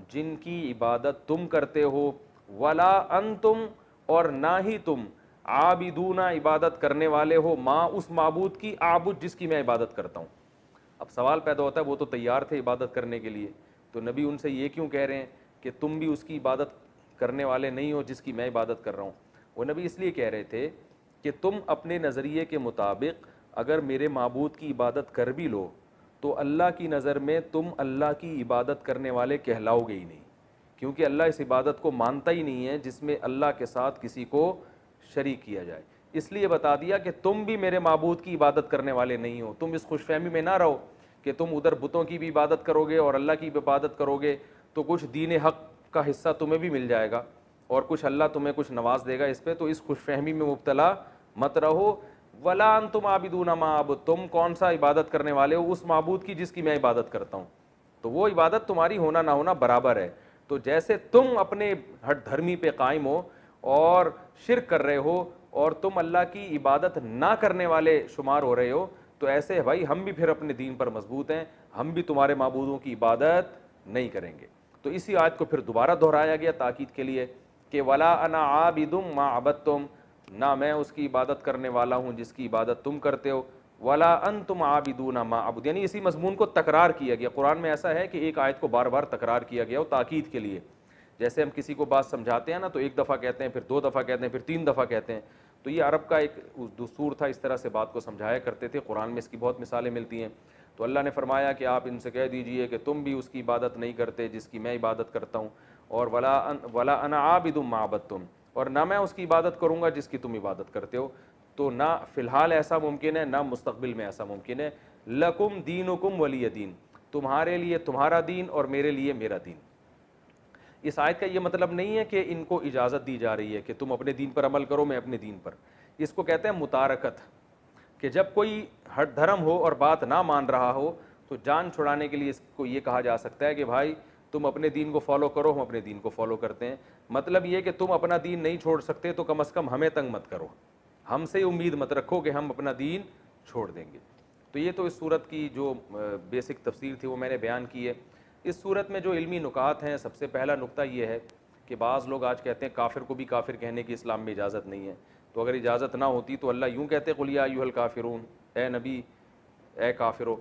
جن کی عبادت تم کرتے ہو, ولا انتم, اور نہ ہی تم, عابدون عبادت کرنے والے ہو, ماں اس معبود کی, اعبد جس کی میں عبادت کرتا ہوں. اب سوال پیدا ہوتا ہے وہ تو تیار تھے عبادت کرنے کے لیے, تو نبی ان سے یہ کیوں کہہ رہے ہیں کہ تم بھی اس کی عبادت کرنے والے نہیں ہو جس کی میں عبادت کر رہا ہوں. وہ نبی اس لیے کہہ رہے تھے کہ تم اپنے نظریے کے مطابق اگر میرے معبود کی عبادت کر بھی لو تو اللہ کی نظر میں تم اللہ کی عبادت کرنے والے کہلاؤ گے ہی نہیں, کیونکہ اللہ اس عبادت کو مانتا ہی نہیں ہے جس میں اللہ کے ساتھ کسی کو شریک کیا جائے. اس لیے بتا دیا کہ تم بھی میرے معبود کی عبادت کرنے والے نہیں ہو. تم اس خوش فہمی میں نہ رہو کہ تم ادھر بتوں کی بھی عبادت کرو گے اور اللہ کی بھی عبادت کرو گے تو کچھ دین حق کا حصہ تمہیں بھی مل جائے گا اور کچھ اللہ تمہیں کچھ نواز دے گا اس پہ, تو اس خوش فہمی میں مبتلا مت رہو. ولا انتم عابدون ما اعبد, تم کون سا عبادت کرنے والے ہو اس معبود کی جس کی میں عبادت کرتا ہوں, تو وہ عبادت تمہاری ہونا نہ ہونا برابر ہے. تو جیسے تم اپنے ہٹ دھرمی پہ قائم ہو اور شرک کر رہے ہو اور تم اللہ کی عبادت نہ کرنے والے شمار ہو رہے ہو, تو ایسے بھائی ہم بھی پھر اپنے دین پر مضبوط ہیں, ہم بھی تمہارے معبودوں کی عبادت نہیں کریں گے. تو اسی آیت کو پھر دوبارہ دہرایا گیا تاکید کے لیے کہ ولا انا عابد ما عبدتم, نہ میں اس کی عبادت کرنے والا ہوں جس کی عبادت تم کرتے ہو, ولا انتم عابدون ما اعبد, یعنی اسی مضمون کو تکرار کیا گیا. قرآن میں ایسا ہے کہ ایک آیت کو بار بار تکرار کیا گیا ہو تاکید کے لیے. جیسے ہم کسی کو بات سمجھاتے ہیں نا تو ایک دفعہ کہتے ہیں, پھر دو دفعہ کہتے ہیں, پھر تین دفعہ کہتے ہیں, تو یہ عرب کا ایک دستور تھا, اس طرح سے بات کو سمجھایا کرتے تھے. قرآن میں اس کی بہت مثالیں ملتی ہیں. تو اللہ نے فرمایا کہ آپ ان سے کہہ دیجئے کہ تم بھی اس کی عبادت نہیں کرتے جس کی میں عبادت کرتا ہوں, اور ولا انا عابد ما عبدتم, اور نہ میں اس کی عبادت کروں گا جس کی تم عبادت کرتے ہو. تو نہ فی الحال ایسا ممکن ہے نہ مستقبل میں ایسا ممکن ہے. لکم دینکم ولی دین, تمہارے لیے تمہارا دین اور میرے لیے میرا دین. اس آیت کا یہ مطلب نہیں ہے کہ ان کو اجازت دی جا رہی ہے کہ تم اپنے دین پر عمل کرو میں اپنے دین پر. اس کو کہتے ہیں متارکت, کہ جب کوئی ہٹ دھرم ہو اور بات نہ مان رہا ہو تو جان چھڑانے کے لیے اس کو یہ کہا جا سکتا ہے کہ بھائی تم اپنے دین کو فالو کرو, ہم اپنے دین کو فالو کرتے ہیں. مطلب یہ کہ تم اپنا دین نہیں چھوڑ سکتے تو کم از کم ہمیں تنگ مت کرو, ہم سے امید مت رکھو کہ ہم اپنا دین چھوڑ دیں گے. تو یہ تو اس صورت کی جو بیسک تفسیر تھی وہ میں نے بیان کی ہے. اس صورت میں جو علمی نکات ہیں, سب سے پہلا نقطہ یہ ہے کہ بعض لوگ آج کہتے ہیں کافر کو بھی کافر کہنے کی اسلام میں اجازت نہیں ہے. تو اگر اجازت نہ ہوتی تو اللہ یوں کہتے قل یا ایھا الکافرون, اے نبی اے کافرو.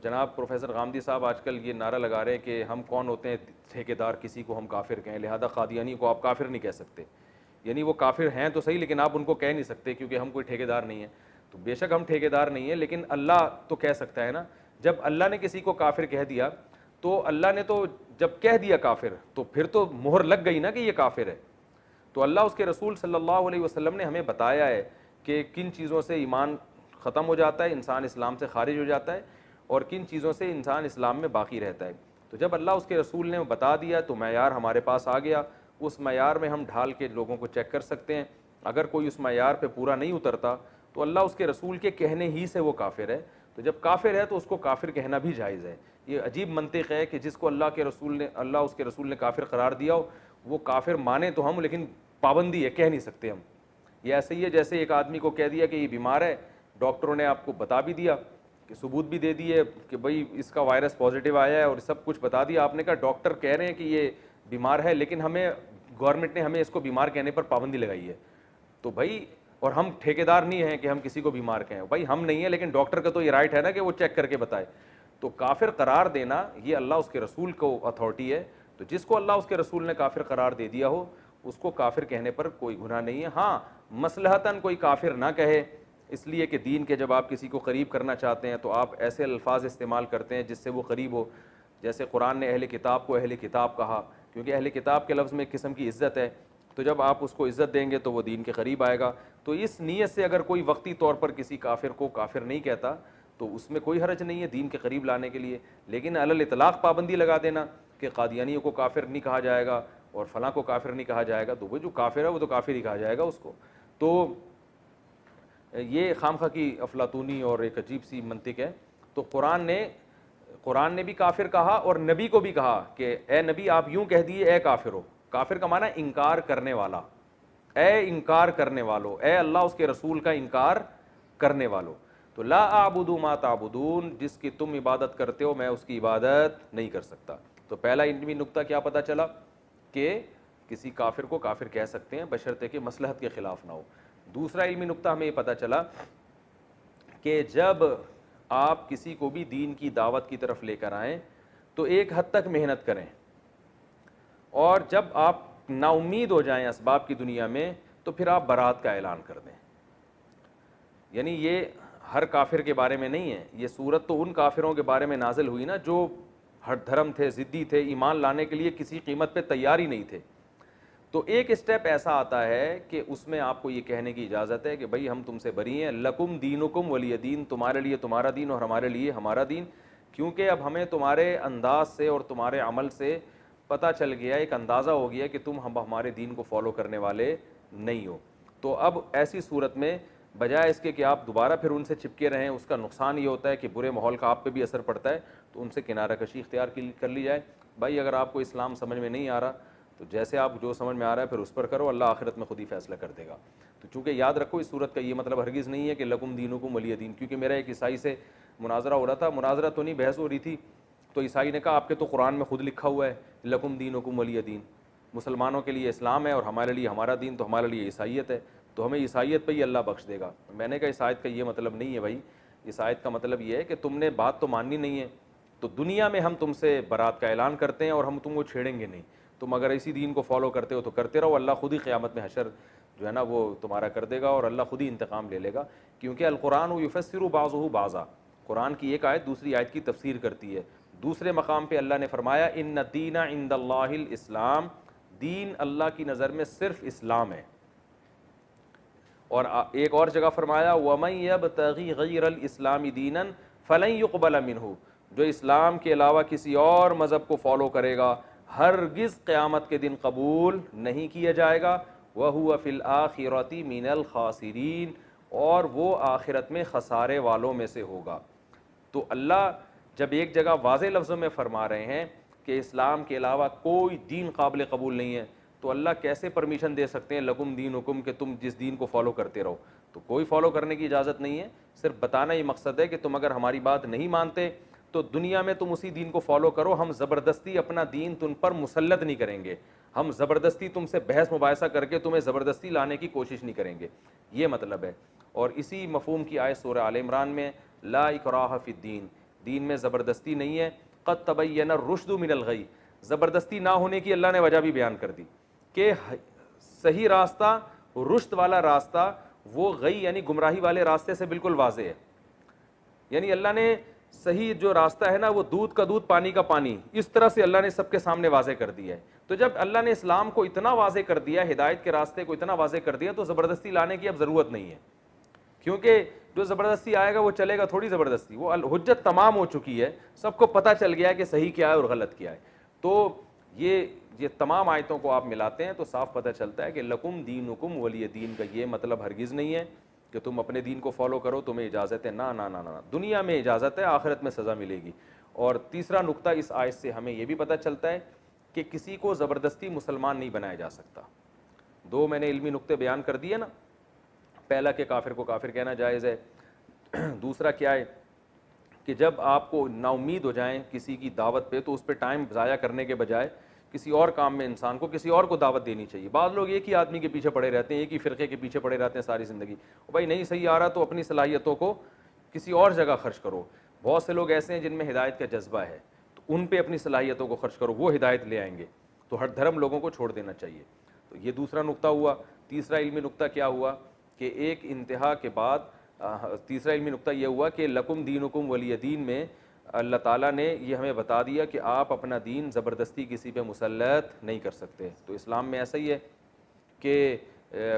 جناب پروفیسر غامدی صاحب آج کل یہ نعرہ لگا رہے ہیں کہ ہم کون ہوتے ہیں ٹھیکیدار کسی کو ہم کافر کہیں, لہذا قادیانی کو آپ کافر نہیں کہہ سکتے. یعنی وہ کافر ہیں تو صحیح لیکن آپ ان کو کہہ نہیں سکتے کیونکہ ہم کوئی ٹھیکیدار نہیں ہیں. تو بے شک ہم ٹھیکیدار نہیں ہیں لیکن اللہ تو کہہ سکتا ہے نا. جب اللہ نے کسی کو کافر کہہ دیا تو اللہ نے تو جب کہہ دیا کافر تو پھر تو مہر لگ گئی نا کہ یہ کافر ہے. تو اللہ اس کے رسول صلی اللہ علیہ وسلم نے ہمیں بتایا ہے کہ کن چیزوں سے ایمان ختم ہو جاتا ہے, انسان اسلام سے خارج ہو جاتا ہے, اور کن چیزوں سے انسان اسلام میں باقی رہتا ہے. تو جب اللہ اس کے رسول نے بتا دیا تو معیار ہمارے پاس آ گیا. اس معیار میں ہم ڈھال کے لوگوں کو چیک کر سکتے ہیں. اگر کوئی اس معیار پہ پورا نہیں اترتا تو اللہ اس کے رسول کے کہنے ہی سے وہ کافر ہے. تو جب کافر ہے تو اس کو کافر کہنا بھی جائز ہے. یہ عجیب منطق ہے کہ جس کو اللہ اس کے رسول نے کافر قرار دیا ہو وہ کافر مانے تو ہم, لیکن پابندی ہے, کہہ نہیں سکتے ہم. یہ ایسے ہی ہے جیسے ایک آدمی کو کہہ دیا کہ یہ بیمار ہے, ڈاکٹروں نے آپ کو بتا بھی دیا کہ ثبوت بھی دے دیے کہ بھئی اس کا وائرس پازیٹیو آیا ہے اور سب کچھ بتا دیا. آپ نے کہا ڈاکٹر کہہ رہے ہیں کہ یہ بیمار ہے لیکن ہمیں گورنمنٹ نے ہمیں اس کو بیمار کہنے پر پابندی لگائی ہے. تو بھائی اور ہم ٹھیکیدار نہیں ہیں کہ ہم کسی کو بیمار کہیں, بھائی ہم نہیں ہیں لیکن ڈاکٹر کا تو یہ رائٹ ہے نا کہ وہ چیک کر کے بتائے. تو کافر قرار دینا یہ اللہ اس کے رسول کو اتھارٹی ہے. تو جس کو اللہ اس کے رسول نے کافر قرار دے دیا ہو اس کو کافر کہنے پر کوئی گناہ نہیں ہے. ہاں مصلحتاً کوئی کافر نہ کہے, اس لیے کہ دین کے جب آپ کسی کو قریب کرنا چاہتے ہیں تو آپ ایسے الفاظ استعمال کرتے ہیں جس سے وہ قریب ہو. جیسے قرآن نے اہل کتاب کو اہل کتاب کہا, کیونکہ اہل کتاب کے لفظ میں ایک قسم کی عزت ہے، تو جب آپ اس کو عزت دیں گے تو وہ دین کے قریب آئے گا. تو اس نیت سے اگر کوئی وقتی طور پر کسی کافر کو کافر نہیں کہتا تو اس میں کوئی حرج نہیں ہے دین کے قریب لانے کے لیے. لیکن علی الاطلاق پابندی لگا دینا کہ قادیانیوں کو کافر نہیں کہا جائے گا اور فلاں کو کافر نہیں کہا جائے گا، تو وہ جو کافر ہے وہ تو کافر ہی کہا جائے گا اس کو. تو یہ خامخواہ کی افلاطونی اور ایک عجیب سی منطق ہے. تو قرآن نے بھی کافر کہا اور نبی کو بھی کہا کہ اے نبی آپ یوں کہہ دیے اے کافر ہو. کافر کا معنی انکار کرنے والا، اے انکار کرنے والو، اے اللہ اس کے رسول کا انکار کرنے والو. تو لا اعبد ما تعبدون، جس کی تم عبادت کرتے ہو میں اس کی عبادت نہیں کر سکتا. تو پہلا علمی نقطہ کیا پتہ چلا کہ کسی کافر کو کافر کہہ سکتے ہیں بشرطے کہ مصلحت کے خلاف نہ ہو. دوسرا علمی نقطہ ہمیں یہ پتہ چلا کہ جب آپ کسی کو بھی دین کی دعوت کی طرف لے کر آئیں تو ایک حد تک محنت کریں، اور جب آپ نا امید ہو جائیں اسباب کی دنیا میں تو پھر آپ برات کا اعلان کر دیں. یعنی یہ ہر کافر کے بارے میں نہیں ہے، یہ صورت تو ان کافروں کے بارے میں نازل ہوئی نا جو ہر دھرم تھے، ضدی تھے، ایمان لانے کے لیے کسی قیمت پہ تیار ہی نہیں تھے. تو ایک اسٹیپ ایسا آتا ہے کہ اس میں آپ کو یہ کہنے کی اجازت ہے کہ بھائی ہم تم سے بری ہیں، لکم دینکم ولی دین، تمہارے لیے تمہارا دین اور ہمارے لیے ہمارا دین. کیونکہ اب ہمیں تمہارے انداز سے اور تمہارے عمل سے پتہ چل گیا، ایک اندازہ ہو گیا کہ تم ہمارے دین کو فالو کرنے والے نہیں ہو. تو اب ایسی صورت میں بجائے اس کے کہ آپ دوبارہ پھر ان سے چپکے رہیں، اس کا نقصان یہ ہوتا ہے کہ برے ماحول کا آپ پہ بھی اثر پڑتا ہے. تو ان سے کنارہ کشی اختیار کر لی جائے. بھائی اگر آپ کو اسلام سمجھ میں نہیں آ رہا تو جیسے آپ جو سمجھ میں آ رہا ہے پھر اس پر کرو، اللہ آخرت میں خود ہی فیصلہ کر دے گا. تو چونکہ یاد رکھو اس صورت کا یہ مطلب ہرگز نہیں ہے کہ لکم دینکم ولی دین. کیونکہ میرا ایک عیسائی سے مناظرہ ہو رہا تھا، مناظرہ تو نہیں بحث ہو رہی تھی، تو عیسائی نے کہا آپ کے تو قرآن میں خود لکھا ہوا ہے لکم دینکم ولی دین، مسلمانوں کے لیے اسلام ہے اور ہمارے لیے ہمارا دین، تو ہمارے لیے عیسائیت ہے، تو ہمیں عیسائیت پہ ہی اللہ بخش دے گا. میں نے کہا اس آیت کا یہ مطلب نہیں ہے بھائی، اس آیت کا مطلب یہ ہے کہ تم نے بات تو ماننی نہیں ہے، تو دنیا میں ہم تم سے برات کا اعلان کرتے ہیں اور ہم تم کو چھیڑیں گے نہیں. تم اگر اسی دین کو فالو کرتے ہو تو کرتے رہو، اللہ خود ہی قیامت میں حشر جو ہے نا وہ تمہارا کر دے گا اور اللہ خود ہی انتقام لے لے گا. کیونکہ القرآن یفسر بعضہ بعضا، قرآن کی ایک آیت دوسری آیت کی تفسیر کرتی ہے. دوسرے مقام پہ اللہ نے فرمایا ان الدین عند اللہ الاسلام، دین اللہ کی نظر میں صرف اسلام ہے. اور ایک اور جگہ فرمایا وَمَن يَبْتَغِي غَيْرَ الْإِسْلَامِ دِينًا فَلَن يُقْبَلَ مِنْهُ، جو اسلام کے علاوہ کسی اور مذہب کو فالو کرے گا ہرگز قیامت کے دن قبول نہیں کیا جائے گا. وَهُوَ فِي الْآخِرَةِ مِنَ الْخَاسِرِينَ، اور وہ آخرت میں خسارے والوں میں سے ہوگا. تو اللہ جب ایک جگہ واضح لفظوں میں فرما رہے ہیں کہ اسلام کے علاوہ کوئی دین قابل قبول نہیں ہے، تو اللہ کیسے پرمیشن دے سکتے ہیں لکم دینکم کہ تم جس دین کو فالو کرتے رہو؟ تو کوئی فالو کرنے کی اجازت نہیں ہے. صرف بتانا ہی مقصد ہے کہ تم اگر ہماری بات نہیں مانتے تو دنیا میں تم اسی دین کو فالو کرو، ہم زبردستی اپنا دین تم پر مسلط نہیں کریں گے، ہم زبردستی تم سے بحث مباحثہ کر کے تمہیں زبردستی لانے کی کوشش نہیں کریں گے. یہ مطلب ہے. اور اسی مفہوم کی آیت سورہ آل عمران میں لا اکراہ فی الدین، دین میں زبردستی نہیں ہے. قد تبین الرشد من الغی، زبردستی نہ ہونے کی اللہ نے وجہ بھی بیان کر دی کہ صحیح راستہ، رشد والا راستہ، وہ غی یعنی گمراہی والے راستے سے بالکل واضح ہے. یعنی اللہ نے صحیح جو راستہ ہے نا وہ دودھ کا دودھ پانی کا پانی، اس طرح سے اللہ نے سب کے سامنے واضح کر دیا ہے. تو جب اللہ نے اسلام کو اتنا واضح کر دیا، ہدایت کے راستے کو اتنا واضح کر دیا، تو زبردستی لانے کی اب ضرورت نہیں ہے. کیونکہ جو زبردستی آئے گا وہ چلے گا تھوڑی زبردستی، وہ حجت تمام ہو چکی ہے، سب کو پتہ چل گیا ہے کہ صحیح کیا ہے اور غلط کیا ہے. تو یہ تمام آیتوں کو آپ ملاتے ہیں تو صاف پتہ چلتا ہے کہ لکم دینکم ولی دین کا یہ مطلب ہرگز نہیں ہے کہ تم اپنے دین کو فالو کرو، تمہیں اجازت ہے. نہ نہ نہ نہ، دنیا میں اجازت ہے، آخرت میں سزا ملے گی. اور تیسرا نقطہ اس آیت سے ہمیں یہ بھی پتہ چلتا ہے کہ کسی کو زبردستی مسلمان نہیں بنایا جا سکتا. دو میں نے علمی نقطے بیان کر دیے نا، پہلا کہ کافر کو کافر کہنا جائز ہے، دوسرا کیا ہے کہ جب آپ کو نا امید ہو جائیں کسی کی دعوت پہ تو اس پہ ٹائم ضائع کرنے کے بجائے کسی اور کام میں انسان کو کسی اور کو دعوت دینی چاہیے. بعض لوگ ایک ہی آدمی کے پیچھے پڑے رہتے ہیں، ایک ہی فرقے کے پیچھے پڑے رہتے ہیں ساری زندگی. بھائی نہیں صحیح آ رہا تو اپنی صلاحیتوں کو کسی اور جگہ خرچ کرو. بہت سے لوگ ایسے ہیں جن میں ہدایت کا جذبہ ہے، تو ان پہ اپنی صلاحیتوں کو خرچ کرو، وہ ہدایت لے آئیں گے. تو ہر دھرم لوگوں کو چھوڑ دینا چاہیے. تو یہ دوسرا نقطہ ہوا. تیسرا علمی نقطہ کیا ہوا کہ ایک انتہا کے بعد تیسرا علمی نقطہ یہ ہوا کہ لکم دینکم ولی دین میں اللہ تعالیٰ نے یہ ہمیں بتا دیا کہ آپ اپنا دین زبردستی کسی پہ مسلط نہیں کر سکتے. تو اسلام میں ایسا ہی ہے کہ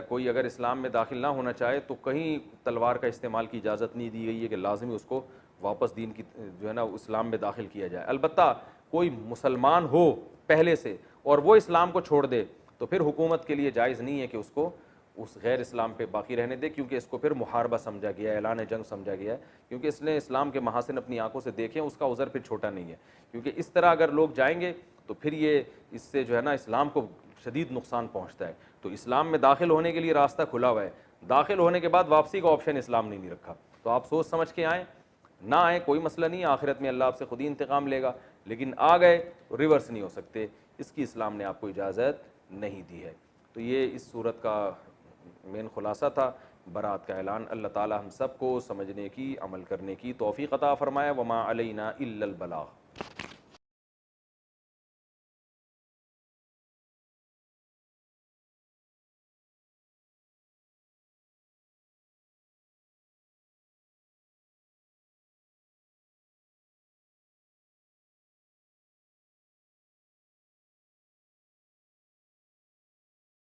کوئی اگر اسلام میں داخل نہ ہونا چاہے تو کہیں تلوار کا استعمال کی اجازت نہیں دی گئی ہے کہ لازمی اس کو واپس دین کی جو ہے نا اسلام میں داخل کیا جائے. البتہ کوئی مسلمان ہو پہلے سے اور وہ اسلام کو چھوڑ دے تو پھر حکومت کے لیے جائز نہیں ہے کہ اس کو اس غیر اسلام پہ باقی رہنے دے, کیونکہ اس کو پھر محاربہ سمجھا گیا ہے, اعلان جنگ سمجھا گیا ہے, کیونکہ اس نے اسلام کے محاسن اپنی آنکھوں سے دیکھے ہیں, اس کا عذر پھر چھوٹا نہیں ہے. کیونکہ اس طرح اگر لوگ جائیں گے تو پھر یہ اس سے جو ہے نا اسلام کو شدید نقصان پہنچتا ہے. تو اسلام میں داخل ہونے کے لیے راستہ کھلا ہوا ہے, داخل ہونے کے بعد واپسی کا آپشن اسلام نے نہیں رکھا. تو آپ سوچ سمجھ کے آئیں, نہ آئیں کوئی مسئلہ نہیں ہے, آخرت میں اللہ آپ سے خود ہی انتقام لے گا, لیکن آ گئے ریورس نہیں ہو سکتے, اس کی اسلام نے آپ کو اجازت نہیں دی ہے. تو یہ اس صورت کا مین خلاصہ تھا, برات کا اعلان. اللہ تعالی ہم سب کو سمجھنے کی, عمل کرنے کی توفیق عطا فرمائے. وما علینا الا البلاغ.